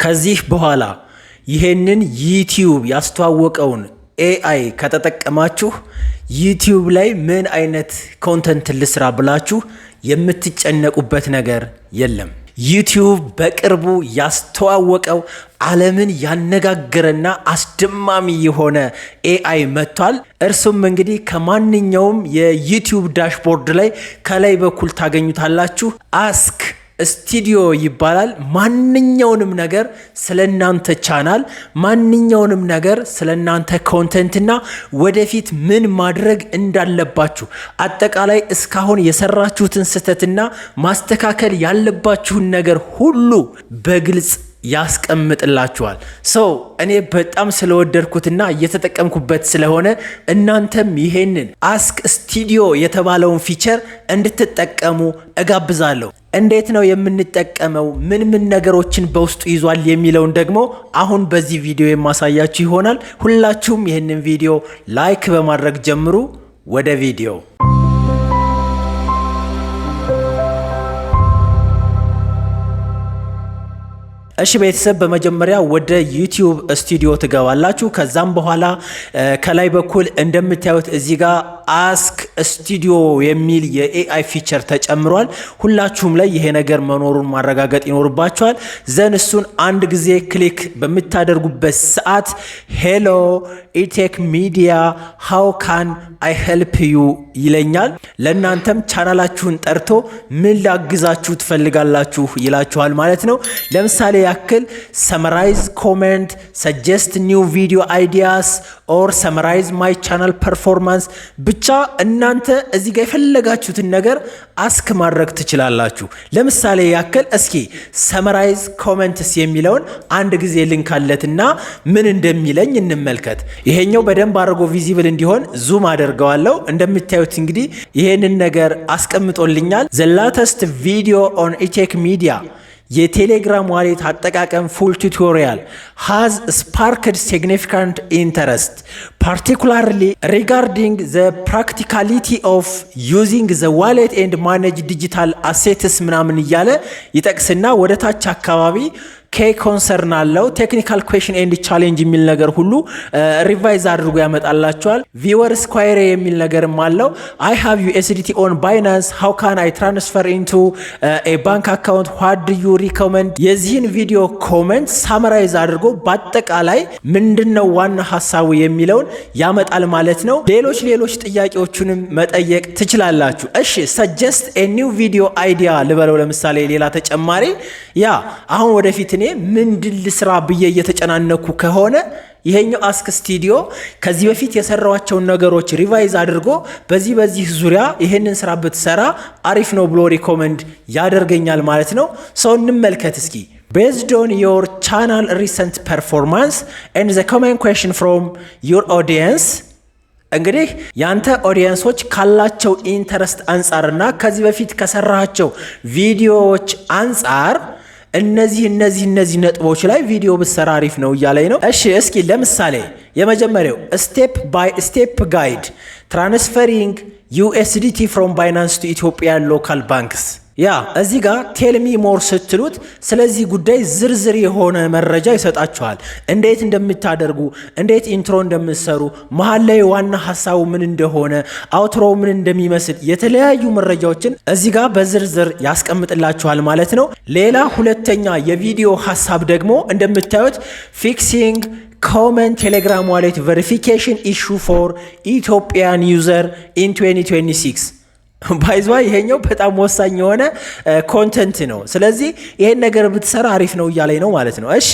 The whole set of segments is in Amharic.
ከዚህ በኋላ ይሄንን ዩቲዩብ ያስተዋወቀውን ኤአይ ከተጠቀማችሁ ዩቲዩብ ላይ ምን አይነት ኮንተንት ልስራ ብላችሁ የምትጨነቁበት ነገር የለም። ዩቲዩብ በቅርቡ ያስተዋወቀው ዓለምን ያነጋገረና አስደማሚ የሆነ ኤአይ መጥቷል። እርሱም እንግዲህ ከማንኛውም የዩቲዩብ ዳሽቦርድ ላይ ከላይ በኩል ታገኙታላችሁ። አስክ ስቱዲዮ ይባላል። ማንኛውንም ነገር ስለናንተ ቻናል፣ ማንኛውንም ነገር ስለናንተ ኮንተንትና ወደፊት ምን ማድረግ እንዳለባችሁ አጠቃላይ እስካሁን የሰራችሁትን ስህተትና ማስተካከል ያለባችሁን ነገር ሁሉ በግልጽ ያስቀምጥላችኋል። እኔ በጣም ስለወደድኩትና እየተጠቀምኩበት ስለሆነ እናንተም ይሄንን አስክ ስቱዲዮ የተባለውን ፊቸር እንድትጠቀሙ እጋብዛለሁ። እንዴት ነው የምንጠቀመው? ምን ነገሮችን በውስጡ ይዟል የሚለውን ደግሞ አሁን በዚህ ቪዲዮ የማሳያችሁ ይሆናል። ሁላችሁም ይህንን ቪዲዮ ላይክ በማድረግ ጀምሩ። ወደ ቪዲዮ እሺ ቤተሰብ፣ በመጀመሪያ ወደ ዩቲዩብ ስቱዲዮ ትገባላችሁ። ከዛም በኋላ ከላይ በኩል እንደምታዩት እዚህ ጋር አስክ ስቱዲዮ የሚል የኤአይ ፊቸር ተጨምሯል። ሁላችሁም ላይ ይሄ ነገር መኖሩን ማረጋገጥ ይኖርባችኋል። ዘን እሱን አንድ ጊዜ ክሊክ በምታደርጉበት ሰዓት ሄሎ ኢቴክ ሚዲያ ሃው ካን አይ ሄልፕ ዩ ይለኛል። ለእናንተም ቻናላችሁን ጠርቶ ምን ላግዛችሁ ትፈልጋላችሁ ይላችኋል ማለት ነው። ለምሳሌ ያክል ሰመራይዝ ኮሜንት፣ ሰጀስት ኒው ቪዲዮ አይዲያስ ኦር ሰመራይዝ ማይ ቻናል ፐርፎርማንስ፣ ብቻ እናንተ እዚህ ጋር የፈለጋችሁትን ነገር አስክ ማድረግ ትችላላችሁ። ለምሳሌ ያክል እስኪ ሰመራይዝ ኮሜንትስ የሚለውን አንድ ጊዜ ልንካለትና ምን እንደሚለኝ እንመልከት። ይሄኛው በደንብ አድርጎ ቪዚብል እንዲሆን ዙም አደርገዋለሁ። እንደምታዩት እንግዲህ ይሄንን ነገር አስቀምጦልኛል። ዘ ላተስት ቪዲዮ ኦን ኢቴክ ሚዲያ የቴሌግራም ዋሌት አጠቃቀም ፉል ቱቶሪያል ሃዝ ስፓርክድ ሲግኒፊካንት ኢንተረስት ፓርቲኩላርሊ ሪጋርዲንግ ዘ ፕራክቲካሊቲ ኦፍ ዩዚንግ ዘ ዋሌት ኤንድ ማኔጅ ዲጂታል አሴትስ ምናምን እያለ ይጠቅስና ወደ ታች አካባቢ ኮንሰርን አለው። ቴክኒካል ኩዌሽን ኤንድ ቻሌንጅ የሚል ነገር ሁሉ ሪቫይዝ አድርጎ ያመጣላቸዋል። ቪወር ስኳየር የሚል ነገርም አለው። አይ ሃቭ ዩኤስዲቲ ኦን ባይናንስ ሃው ካን አይ ትራንስፈር ኢንቱ ኤ ባንክ አካውንት ዋት ዱ ዩ ሪኮመንድ። የዚህን ቪዲዮ ኮሜንት ሳመራይዝ አድርጎ በአጠቃላይ ምንድነው ዋና ሀሳቡ የሚለውን ያመጣል ማለት ነው። ሌሎች ጥያቄዎቹንም መጠየቅ ትችላላችሁ። እሺ ሰጀስት ኤ ኒው ቪዲዮ አይዲያ ልበለው። ለምሳሌ ሌላ ተጨማሪ አሁን ወደፊት እኔ ምንድን ልስራ ብዬ እየተጨናነኩ ከሆነ ይሄኛው አስክ ስቱዲዮ ከዚህ በፊት የሰራዋቸውን ነገሮች ሪቫይዝ አድርጎ በዚህ ዙሪያ ይሄንን ስራ ብትሰራ አሪፍ ነው ብሎ ሪኮመንድ ያደርገኛል ማለት ነው። እንመልከት እስኪ። Based on your channel recent performance and the common question from your audience፣ እንግዲህ ያንተ ኦዲየንሶች ካላቸው ኢንተረስት አንጻርና ከዚህ በፊት ከሰራቸው ቪዲዮዎች አንጻር እነዚህ ነጥቦች ላይ ቪዲዮ ብትሰራ አሪፍ ነው እያለኝ ነው። እሺ እስኪ ለምሳሌ የመጀመሪያው ስቴፕ ባይ ስቴፕ ጋይድ ትራንስፈሪንግ ዩኤስዲቲ ፍሮም ባይናንስ ቱ ኢትዮጵያን ሎካል ባንክስ። እዚህ ጋር ቴልሚ ሞር ስትሉት ስለዚህ ጉዳይ ዝርዝር የሆነ መረጃ ይሰጣችኋል። እንዴት እንደምታደርጉ፣ እንዴት ኢንትሮ እንደምትሰሩ፣ መሀል ላይ ዋና ሀሳቡ ምን እንደሆነ፣ አውትሮ ምን እንደሚመስል የተለያዩ መረጃዎችን እዚህ ጋር በዝርዝር ያስቀምጥላችኋል ማለት ነው። ሌላ ሁለተኛ የቪዲዮ ሀሳብ ደግሞ እንደምታዩት ፊክሲንግ ኮመን ቴሌግራም ዋሌት ቬሪፊኬሽን ኢሹ ፎር ኢትዮጵያን ዩዘር ኢን 2026 ባይዟ ይሄኛው በጣም ወሳኝ የሆነ ኮንተንት ነው። ስለዚህ ይሄን ነገር ብትሰራ አሪፍ ነው እያለኝ ነው ማለት ነው። እሺ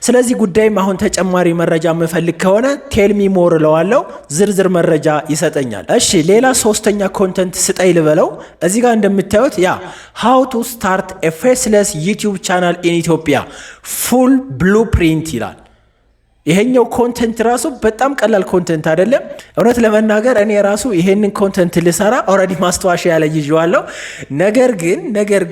ስለዚህ ጉዳይም አሁን ተጨማሪ መረጃ የምፈልግ ከሆነ ቴልሚ ሞር እለዋለሁ፣ ዝርዝር መረጃ ይሰጠኛል። እሺ ሌላ ሶስተኛ ኮንተንት ስጠይ ልበለው። እዚህ ጋር እንደምታዩት ሃው ቱ ስታርት ኤ ፌስለስ ዩቲዩብ ቻናል ኢን ኢትዮጵያ ፉል ብሉፕሪንት ይላል። ይሄኛው ኮንተንት ራሱ በጣም ቀላል ኮንተንት አይደለም። እውነት ለመናገር እኔ ራሱ ይሄንን ኮንተንት ልሰራ ኦልሬዲ ማስተዋሻ ያለ ይዤዋለሁ። ነገር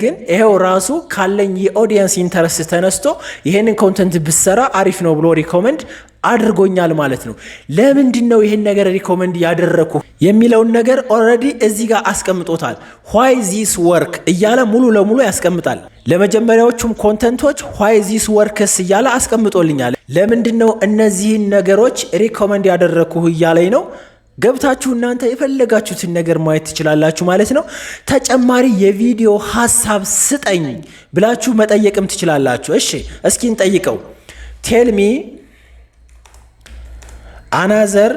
ግን ይሄው ራሱ ካለኝ የኦዲየንስ ኢንተረስት ተነስቶ ይሄንን ኮንተንት ብሰራ አሪፍ ነው ብሎ ሪኮመንድ አድርጎኛል ማለት ነው። ለምንድነው ይሄን ነገር ሪኮመንድ ያደረኩ የሚለውን ነገር ኦልሬዲ እዚህ ጋር አስቀምጦታል። why this work እያለ ሙሉ ለሙሉ ያስቀምጣል። ለመጀመሪያዎቹም ኮንተንቶች why this works እያለ አስቀምጦልኛል። ለምንድነው እነዚህን ነገሮች ሪኮመንድ ያደረኩ እያለኝ ነው። ገብታችሁ እናንተ የፈለጋችሁትን ነገር ማየት ትችላላችሁ ማለት ነው። ተጨማሪ የቪዲዮ ሐሳብ ስጠኝ ብላችሁ መጠየቅም ትችላላችሁ። እሺ እስኪ እንጠይቀው። ቴል ሚ another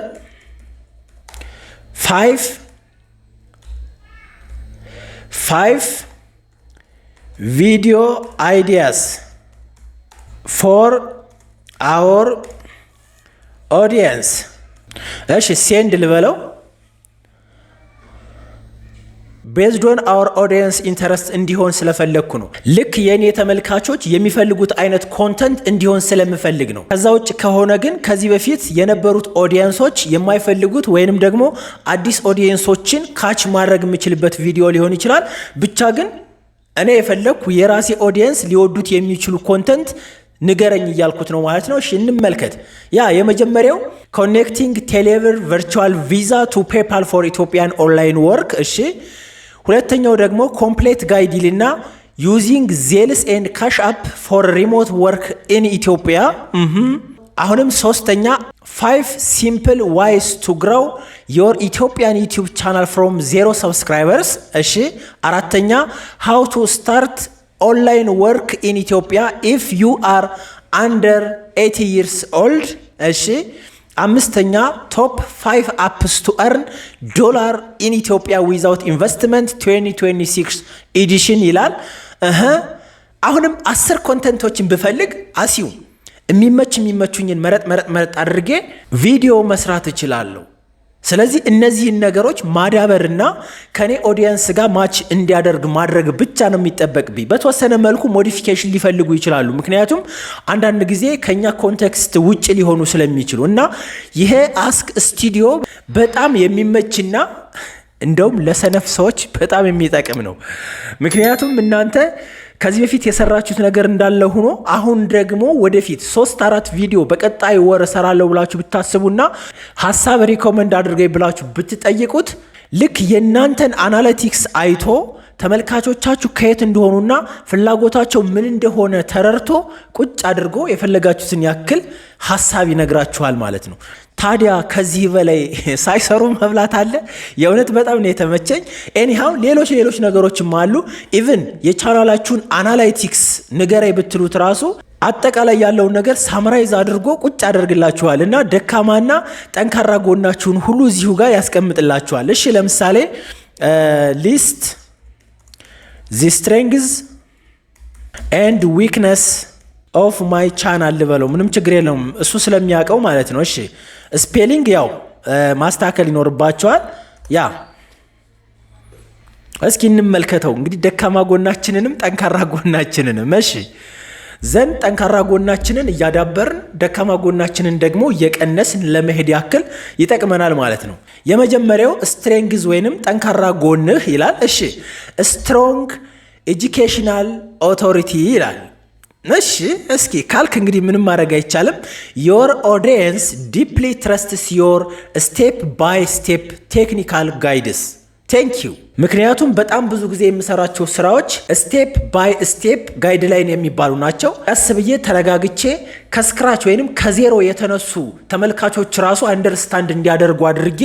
5 video ideas for our audience. እሺ ሴንድ ልበለው። based on our audience interest እንዲሆን ስለፈለኩ ነው። ልክ የኔ ተመልካቾች የሚፈልጉት አይነት ኮንተንት እንዲሆን ስለምፈልግ ነው። ከዛ ውጭ ከሆነ ግን ከዚህ በፊት የነበሩት ኦዲየንሶች የማይፈልጉት ወይንም ደግሞ አዲስ ኦዲየንሶችን ካች ማድረግ የምችልበት ቪዲዮ ሊሆን ይችላል። ብቻ ግን እኔ የፈለኩ የራሴ ኦዲየንስ ሊወዱት የሚችሉ ኮንተንት ንገረኝ እያልኩት ነው ማለት ነው። እሺ እንመልከት። ያ የመጀመሪያው ኮኔክቲንግ ቴሌብር ቨርቹዋል ቪዛ ቱ ፔፓል ፎር ኢትዮጵያን ኦንላይን ወርክ። እሺ ሁለተኛው ደግሞ ኮምፕሌት ጋይድ ይልና ዩዚንግ ዜልስ ኤንድ ካሽ አፕ ፎር ሪሞት ወርክ ኢን ኢትዮጵያ። አሁንም ሶስተኛ 5 ሲምፕል ዋይስ ቱ ግሮው ዮር ኢትዮጵያን ዩቲዩብ ቻናል ፍሮም 0 ሰብስክራይበርስ። እሺ አራተኛ ሃው ቱ ስታርት ኦንላይን ወርክ ኢን ኢትዮጵያ ኢፍ ዩ አር አንደር 80 years old። እሺ አምስተኛ ቶፕ 5 apps to earn dollar in Ethiopia without investment 2026 edition ይላል። አሁንም 10 ኮንተንቶችን ብፈልግ አሲው የሚመቹኝን መረጥ አድርጌ ቪዲዮ መስራት እችላለሁ። ስለዚህ እነዚህን ነገሮች ማዳበርና ከኔ ኦዲየንስ ጋር ማች እንዲያደርግ ማድረግ ብቻ ነው የሚጠበቅብኝ። በተወሰነ መልኩ ሞዲፊኬሽን ሊፈልጉ ይችላሉ፣ ምክንያቱም አንዳንድ ጊዜ ከኛ ኮንቴክስት ውጭ ሊሆኑ ስለሚችሉ እና ይሄ አስክ ስቱዲዮ በጣም የሚመችና እንደውም ለሰነፍ ሰዎች በጣም የሚጠቅም ነው። ምክንያቱም እናንተ ከዚህ በፊት የሰራችሁት ነገር እንዳለ ሆኖ አሁን ደግሞ ወደፊት 3-4 ቪዲዮ በቀጣይ ወር ሰራለው ብላችሁ ብታስቡና ሐሳብ ሪኮመንድ አድርገኝ ብላችሁ ብትጠይቁት ልክ የናንተን አናሊቲክስ አይቶ ተመልካቾቻችሁ ከየት እንደሆኑና ፍላጎታቸው ምን እንደሆነ ተረርቶ ቁጭ አድርጎ የፈለጋችሁትን ያክል ሐሳብ ይነግራችኋል ማለት ነው። ታዲያ ከዚህ በላይ ሳይሰሩ መብላት አለ? የእውነት በጣም ነው የተመቸኝ። ኤኒሃው ሌሎች ነገሮችም አሉ። ኢቭን የቻናላችሁን አናላይቲክስ ንገረኝ ብትሉት ራሱ አጠቃላይ ያለውን ነገር ሳምራይዝ አድርጎ ቁጭ አድርግላችኋል እና ደካማና ጠንካራ ጎናችሁን ሁሉ እዚሁ ጋር ያስቀምጥላችኋል። እሺ ለምሳሌ ሊስት the strengths and weakness of my channel ልበለው። ምንም ችግር የለውም እሱ ስለሚያውቀው ማለት ነው። እሺ ስፔሊንግ ያው ማስተካከል ይኖርባቸዋል። ያ እስኪ እንመልከተው እንግዲህ ደካማ ጎናችንንም ጠንካራ ጎናችንንም። እሺ ዘንድ ጠንካራ ጎናችንን እያዳበርን ደካማ ጎናችንን ደግሞ እየቀነስን ለመሄድ ያክል ይጠቅመናል ማለት ነው። የመጀመሪያው ስትሬንግዝ ወይንም ጠንካራ ጎንህ ይላል። እሺ ስትሮንግ ኤጁኬሽናል ኦቶሪቲ ይላል። እሺ እስኪ ካልክ እንግዲህ ምንም ማድረግ አይቻልም። ዮር ኦዲየንስ ዲፕሊ ትረስትስ ዮር ስቴፕ ባይ ስቴፕ ቴክኒካል ጋይድስ። ቴንክ ዩ። ምክንያቱም በጣም ብዙ ጊዜ የምሰራቸው ስራዎች ስቴፕ ባይ ስቴፕ ጋይድላይን የሚባሉ ናቸው። ቀስ ብዬ ተረጋግቼ ከስክራች ወይንም ከዜሮ የተነሱ ተመልካቾች ራሱ አንደርስታንድ እንዲያደርጉ አድርጌ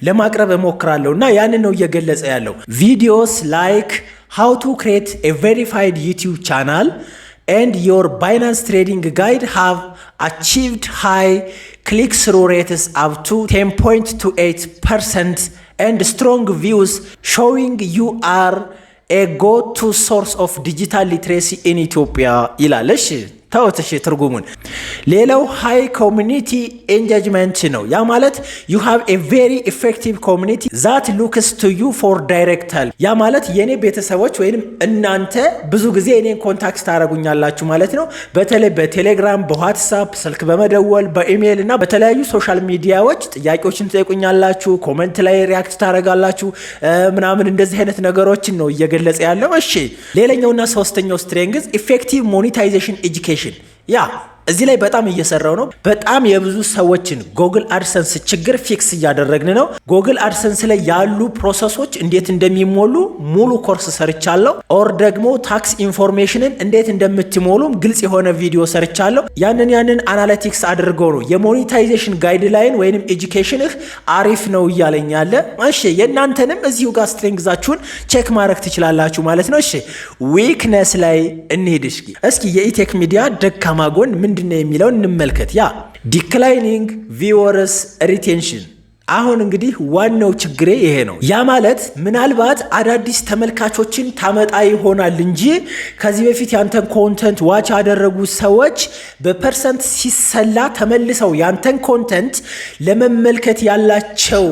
ለማቅረብ እሞክራለሁ እና ያንን ነው እየገለጸ ያለው። ቪዲዮስ ላይክ how to create a verified YouTube channel and your Binance trading guide have achieved high click-through rates up to 10.28% and strong views showing you are a go-to source of digital literacy in Ethiopia ይላል። እሺ ታውተሽ ትርጉሙን። ሌላው ሃይ ኮሚኒቲ ኤንጌጅመንት ነው። ያ ማለት you have a very effective community that looks to you for direct help። ያ ማለት የኔ ቤተሰቦች ወይንም እናንተ ብዙ ጊዜ እኔን ኮንታክት ታደርጉኛላችሁ ማለት ነው። በተለይ በቴሌግራም፣ በዋትስአፕ፣ ስልክ በመደወል፣ በኢሜይል እና በተለያዩ ሶሻል ሚዲያዎች ጥያቄዎችን ትጠይቁኛላችሁ፣ ኮሜንት ላይ ሪአክት ታደርጋላችሁ ምናምን እንደዚህ አይነት ነገሮችን ነው እየገለጸ ያለው። እሺ ሌላኛውና ሶስተኛው ስትሬንግዝ ኢፌክቲቭ ሞኔታይዜሽን ኤጁኬሽን። ያ እዚህ ላይ በጣም እየሰራው ነው። በጣም የብዙ ሰዎችን ጎግል አድሰንስ ችግር ፊክስ እያደረግን ነው። ጎግል አድሰንስ ላይ ያሉ ፕሮሰሶች እንዴት እንደሚሞሉ ሙሉ ኮርስ ሰርቻለሁ። ኦር ደግሞ ታክስ ኢንፎርሜሽንን እንዴት እንደምትሞሉም ግልጽ የሆነ ቪዲዮ ሰርቻለሁ። ያንን አናሊቲክስ አድርገው ነው የሞኔታይዜሽን ጋይድላይን ወይንም ኤጁኬሽንህ አሪፍ ነው እያለኝ ያለ። እሺ የእናንተንም እዚሁ ጋር ስትሬንግዛችሁን ቼክ ማድረግ ትችላላችሁ ማለት ነው። እሺ ዊክነስ ላይ እንሂድ። እስኪ የኢቴክ ሚዲያ ደካማ ጎን ምንድነው የሚለውን እንመልከት። ያ ዲክላይኒንግ ቪወርስ ሪቴንሽን። አሁን እንግዲህ ዋናው ችግሬ ይሄ ነው። ያ ማለት ምናልባት አዳዲስ ተመልካቾችን ታመጣ ይሆናል እንጂ ከዚህ በፊት ያንተን ኮንተንት ዋች ያደረጉ ሰዎች በፐርሰንት ሲሰላ ተመልሰው ያንተን ኮንተንት ለመመልከት ያላቸው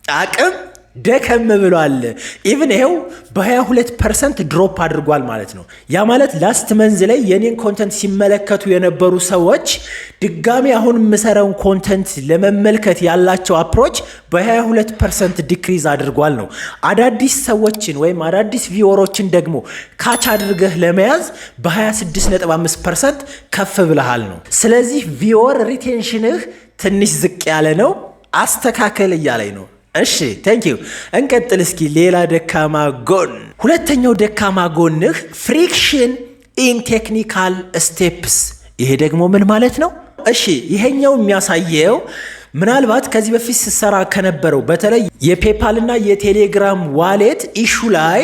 አቅም ደከም ብሏል። ኢቭን ይሄው በ22% ድሮፕ አድርጓል ማለት ነው። ያ ማለት ላስት መንዝ ላይ የኔን ኮንተንት ሲመለከቱ የነበሩ ሰዎች ድጋሚ አሁን የምሰራውን ኮንተንት ለመመልከት ያላቸው አፕሮች በ22% ዲክሪዝ አድርጓል ነው። አዳዲስ ሰዎችን ወይም አዳዲስ ቪወሮችን ደግሞ ካች አድርገህ ለመያዝ በ26.5% ከፍ ብለሃል ነው። ስለዚህ ቪወር ሪቴንሽንህ ትንሽ ዝቅ ያለ ነው፣ አስተካከል እያለኝ ነው። እሺ ቴንክ ዩ። እንቀጥል እስኪ ሌላ ደካማ ጎን። ሁለተኛው ደካማ ጎንህ ፍሪክሽን ኢን ቴክኒካል ስቴፕስ። ይሄ ደግሞ ምን ማለት ነው? እሺ ይሄኛው የሚያሳየው ምናልባት ከዚህ በፊት ስትሰራ ከነበረው በተለይ የፔፓል እና የቴሌግራም ዋሌት ኢሹ ላይ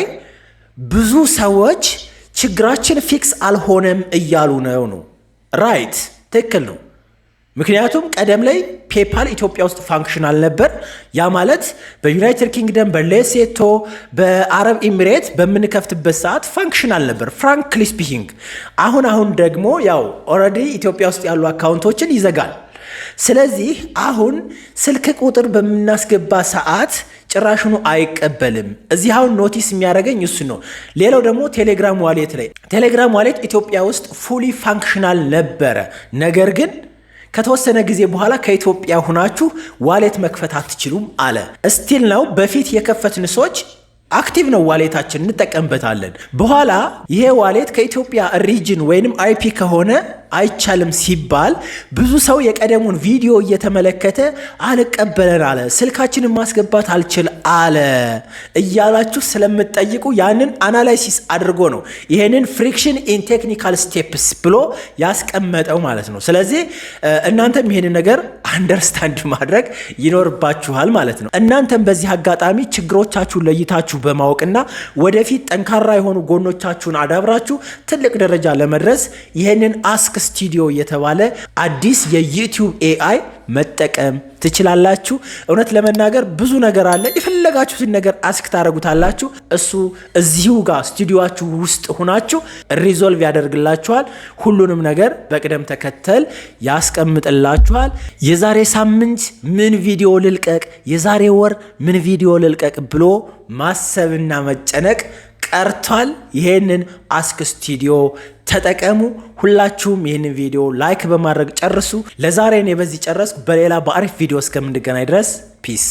ብዙ ሰዎች ችግራችን ፊክስ አልሆነም እያሉ ነው። ራይት፣ ትክክል ነው። ምክንያቱም ቀደም ላይ ፔፓል ኢትዮጵያ ውስጥ ፋንክሽናል ነበር። ያ ማለት በዩናይትድ ኪንግደም፣ በሌሴቶ፣ በአረብ ኤሚሬት በምንከፍትበት ሰዓት ፋንክሽናል ነበር ፍራንክሊ ስፒኪንግ። አሁን ደግሞ ያው ኦልሬዲ ኢትዮጵያ ውስጥ ያሉ አካውንቶችን ይዘጋል። ስለዚህ አሁን ስልክ ቁጥር በምናስገባ ሰዓት ጭራሽኑ አይቀበልም። እዚህ አሁን ኖቲስ የሚያደርገኝ እሱ ነው። ሌላው ደግሞ ቴሌግራም ዋሌት ላይ ቴሌግራም ዋሌት ኢትዮጵያ ውስጥ ፉሊ ፋንክሽናል ነበረ። ነገር ግን ከተወሰነ ጊዜ በኋላ ከኢትዮጵያ ሁናችሁ ዋሌት መክፈት አትችሉም አለ። ስቲል ነው በፊት የከፈትን ሰዎች አክቲቭ ነው ዋሌታችን እንጠቀምበታለን። በኋላ ይሄ ዋሌት ከኢትዮጵያ ሪጅን ወይንም አይፒ ከሆነ አይቻልም ሲባል ብዙ ሰው የቀደሙን ቪዲዮ እየተመለከተ አልቀበለን አለ፣ ስልካችንን ማስገባት አልችል አለ እያላችሁ ስለምትጠይቁ ያንን አናላይሲስ አድርጎ ነው ይሄንን ፍሪክሽን ኢን ቴክኒካል ስቴፕስ ብሎ ያስቀመጠው ማለት ነው። ስለዚህ እናንተም ይሄንን ነገር አንደርስታንድ ማድረግ ይኖርባችኋል ማለት ነው። እናንተም በዚህ አጋጣሚ ችግሮቻችሁን ለይታችሁ በማወቅና ወደፊት ጠንካራ የሆኑ ጎኖቻችሁን አዳብራችሁ ትልቅ ደረጃ ለመድረስ ይሄንን አስክ ስቱዲዮ የተባለ አዲስ የዩቲዩብ ኤአይ መጠቀም ትችላላችሁ። እውነት ለመናገር ብዙ ነገር አለ። የፈለጋችሁትን ነገር አስክ ታደርጉታላችሁ። እሱ እዚሁ ጋር ስቱዲዮአችሁ ውስጥ ሆናችሁ ሪዞልቭ ያደርግላችኋል። ሁሉንም ነገር በቅደም ተከተል ያስቀምጥላችኋል። የዛሬ ሳምንት ምን ቪዲዮ ልልቀቅ፣ የዛሬ ወር ምን ቪዲዮ ልልቀቅ ብሎ ማሰብና መጨነቅ ቀርቷል። ይሄንን አስክ ስቱዲዮ ተጠቀሙ። ሁላችሁም ይህንን ቪዲዮ ላይክ በማድረግ ጨርሱ። ለዛሬ እኔ በዚህ ጨረስኩ። በሌላ በአሪፍ ቪዲዮ እስከምንገናኝ ድረስ ፒስ።